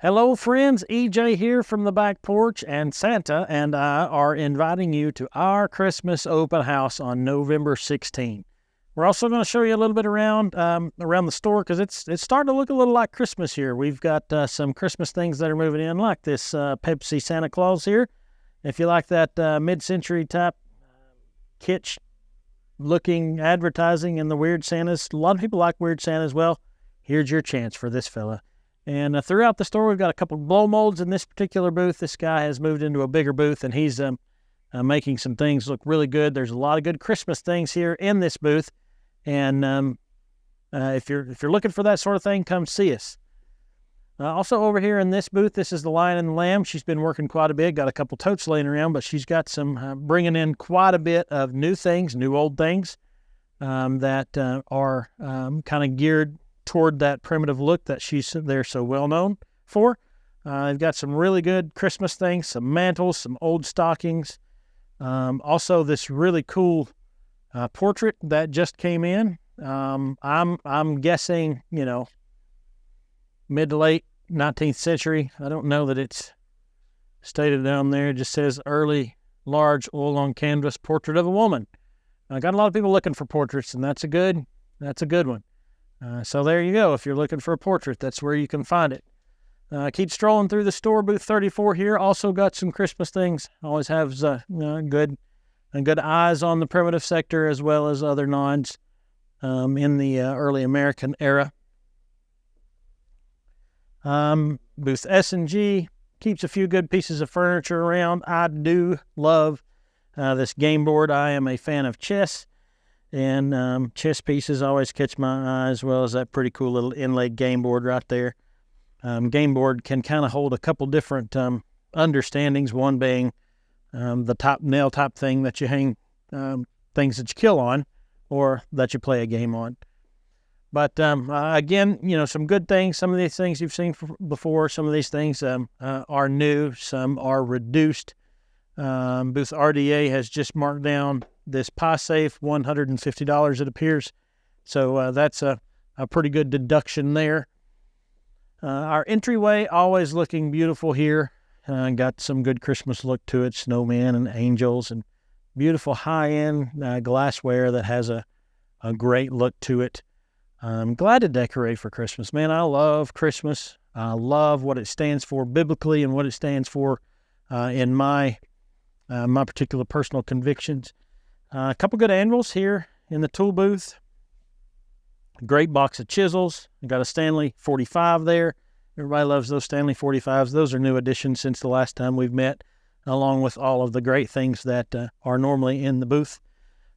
Hello friends, EJ here from the back porch, and Santa and I are inviting you to our Christmas open house on November 16th. We're also going to show you a little bit around the store because it's starting to look a little like Christmas here. We've got some Christmas things that are moving in, like this Pepsi Santa Claus here. If you like that mid-century type kitsch looking advertising and the weird Santas, a lot of people like weird Santas. Well, here's your chance for this fella. And throughout the store, we've got a couple of blow molds in this particular booth. This guy has moved into a bigger booth, and he's making some things look really good. There's a lot of good Christmas things here in this booth. And if you're looking for that sort of thing, come see us. Also over here in this booth, this is the Lion and the Lamb. She's been working quite a bit, got a couple totes laying around, but she's got some bringing in quite a bit of new things, new old things that are kind of geared toward that primitive look that they're so well known for. They've got some really good Christmas things, some mantles, some old stockings. Also this really cool portrait that just came in. I'm guessing, mid to late 19th century. I don't know that it's stated down there. It just says early, large, oil on canvas portrait of a woman. I got a lot of people looking for portraits, and that's a good one. So there you go. If you're looking for a portrait, that's where you can find it. Keep strolling through the store, booth 34 here. Also got some Christmas things. Always have good eyes on the primitive sector as well as other nods in the early American era. Booth S&G keeps a few good pieces of furniture around. I do love this game board. I am a fan of chess. And chess pieces always catch my eye, as well as that pretty cool little inlaid game board right there. Game board can kind of hold a couple different understandings, one being the top nail type thing that you hang things that you kill on or that you play a game on. But again, some good things. Some of these things you've seen before. Some of these things are new. Some are reduced. Booth RDA has just marked down this pie safe, $150 it appears. So that's a pretty good deduction there. Our entryway always looking beautiful here. Got some good Christmas look to it, snowman and angels and beautiful high-end glassware that has a great look to it. I'm glad to decorate for Christmas. Man, I love Christmas. I love what it stands for biblically and what it stands for in my particular personal convictions. A couple good anvils here in the tool booth. Great box of chisels. We got a Stanley 45 there. Everybody loves those Stanley 45s. Those are new additions since the last time we've met, along with all of the great things that are normally in the booth.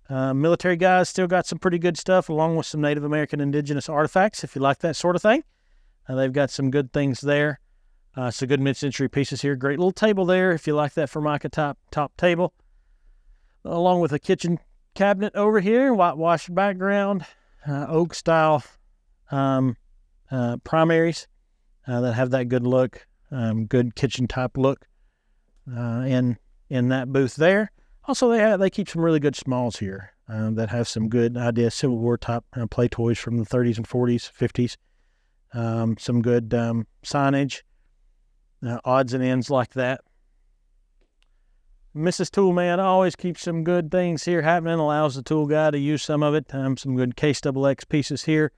Military guys still got some pretty good stuff, along with some Native American indigenous artifacts, if you like that sort of thing. They've got some good things there. Some good mid-century pieces here. Great little table there, if you like that Formica top table. Along with a kitchen cabinet over here, whitewash background, oak style primaries that have that good look, good kitchen type look in that booth there. Also, they keep some really good smalls here that have some good idea Civil War type play toys from the 30s and 40s, 50s. Some good signage, odds and ends like that. Mrs. Toolman always keeps some good things here happening, allows the tool guy to use some of it. Some good Case XX pieces here.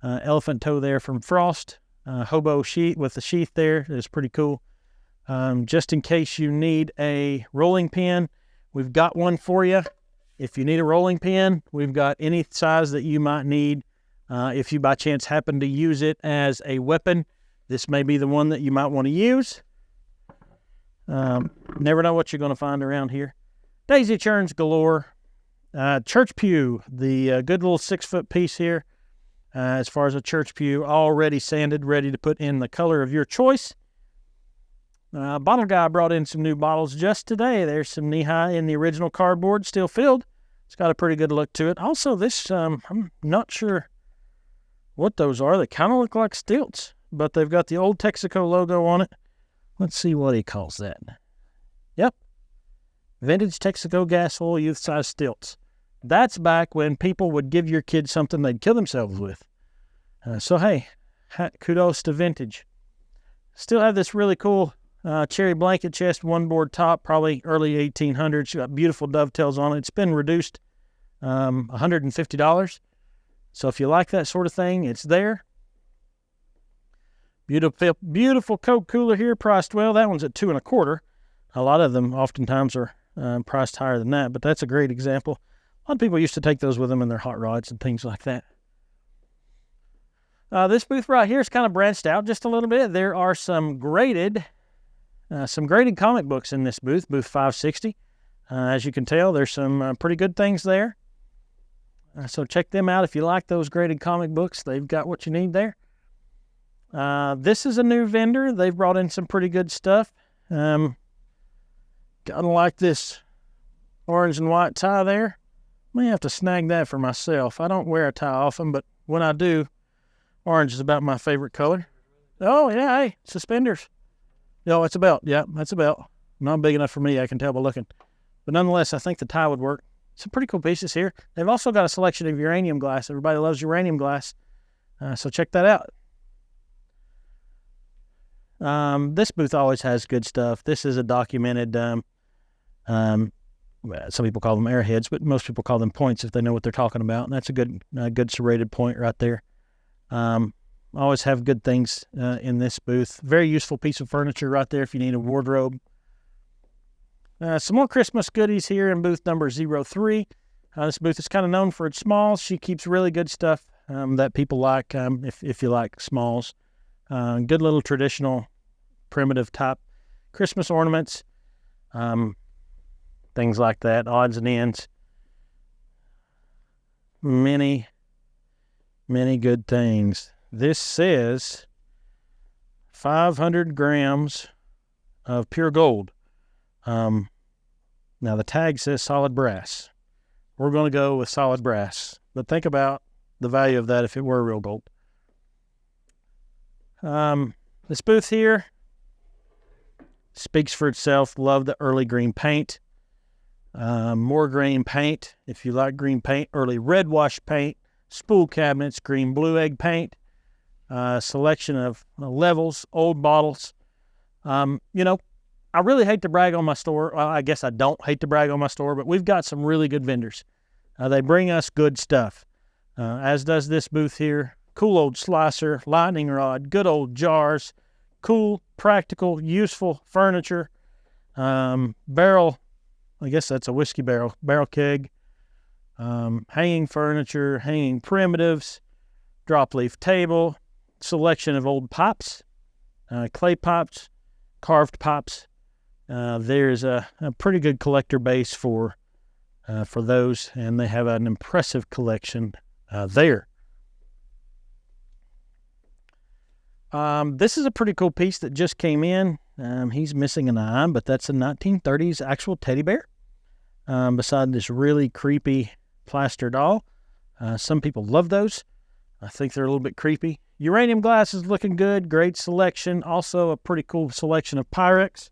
Elephant toe there from Frost. Hobo sheet with the sheath there is pretty cool. Just in case you need a rolling pin, we've got one for you. If you need a rolling pin, we've got any size that you might need. If you by chance happen to use it as a weapon, this may be the one that you might want to use. Never know what you're going to find around here. Daisy churns galore. Church pew, the good little 6-foot piece here. As far as a church pew, already sanded, ready to put in the color of your choice. Bottle guy brought in some new bottles just today. There's some knee-high in the original cardboard, still filled. It's got a pretty good look to it. Also, this, I'm not sure what those are. They kind of look like stilts, but they've got the old Texaco logo on it. Let's see what he calls that. Yep. Vintage Texaco gas oil youth size stilts. That's back when people would give your kids something they'd kill themselves with. So, hey, kudos to vintage. Still have this really cool cherry blanket chest, one board top, probably early 1800s. Got beautiful dovetails on it. It's been reduced $150. So if you like that sort of thing, it's there. Beautiful Coke cooler here, priced well. That one's at $2.25. A lot of them oftentimes are priced higher than that, but that's a great example. A lot of people used to take those with them in their hot rods and things like that. This booth right here is kind of branched out just a little bit. There are some graded comic books in this booth, booth 560. As you can tell, there's some pretty good things there. So check them out if you like those graded comic books. They've got what you need there. This is a new vendor. They've brought in some pretty good stuff. Kind of like this orange and white tie there. May have to snag that for myself. I don't wear a tie often, but when I do, orange is about my favorite color. Oh, yeah, hey, suspenders. No, it's a belt. Yeah, that's a belt. Not big enough for me, I can tell by looking. But nonetheless, I think the tie would work. Some pretty cool pieces here. They've also got a selection of uranium glass. Everybody loves uranium glass, so check that out. This booth always has good stuff. This is a documented, some people call them airheads, but most people call them points if they know what they're talking about. And that's a good serrated point right there. Always have good things in this booth. Very useful piece of furniture right there if you need a wardrobe. Some more Christmas goodies here in booth number 03. This booth is kind of known for its smalls. She keeps really good stuff that people like if you like smalls. Good little traditional primitive type Christmas ornaments. Things like that, odds and ends. Many good things. This says 500 grams of pure gold. Now the tag says solid brass. We're going to go with solid brass, but think about the value of that if it were real gold. This booth here speaks for itself. Love the early green paint. More green paint. If you like green paint, early red wash paint, spool cabinets, green blue egg paint, selection of levels, old bottles. I really hate to brag on my store. Well, I guess I don't hate to brag on my store, but we've got some really good vendors. They bring us good stuff, as does this booth here. Cool old slicer, lightning rod, good old jars, cool, practical, useful furniture, barrel, I guess that's a whiskey barrel keg, hanging furniture, hanging primitives, drop leaf table, selection of old pops, clay pops, carved pops. There's a pretty good collector base for those, and they have an impressive collection there. This is a pretty cool piece that just came in. He's missing an eye, but that's a 1930s actual teddy bear beside this really creepy plaster doll. Some people love those. I think they're a little bit creepy. Uranium glass is looking good. Great selection. Also a pretty cool selection of Pyrex.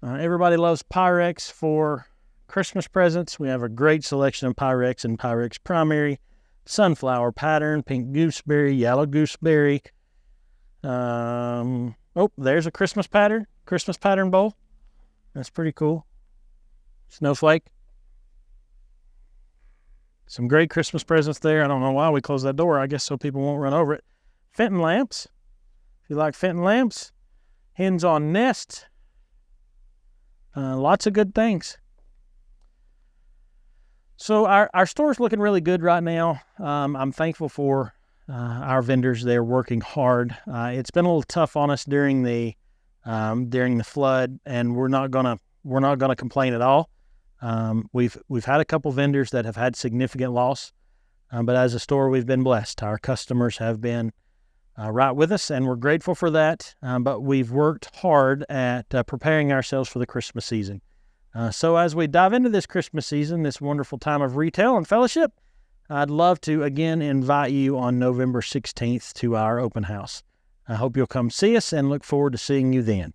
Everybody loves Pyrex for Christmas presents. We have a great selection of Pyrex and Pyrex Primary, sunflower pattern, pink gooseberry, yellow gooseberry. There's a Christmas pattern bowl. That's pretty cool. Snowflake. Some great Christmas presents there. I don't know why we closed that door. I guess so people won't run over it. Fenton lamps. If you like Fenton lamps. Hens on nests. Lots of good things. So our store's looking really good right now. I'm thankful for our vendors. They're working hard. It's been a little tough on us during the flood, and we're not gonna complain at all. We've had a couple vendors that have had significant loss, but as a store, we've been blessed. Our customers have been right with us, and we're grateful for that. But we've worked hard at preparing ourselves for the Christmas season. So as we dive into this Christmas season, this wonderful time of retail and fellowship, I'd love to again invite you on November 16th to our open house. I hope you'll come see us and look forward to seeing you then.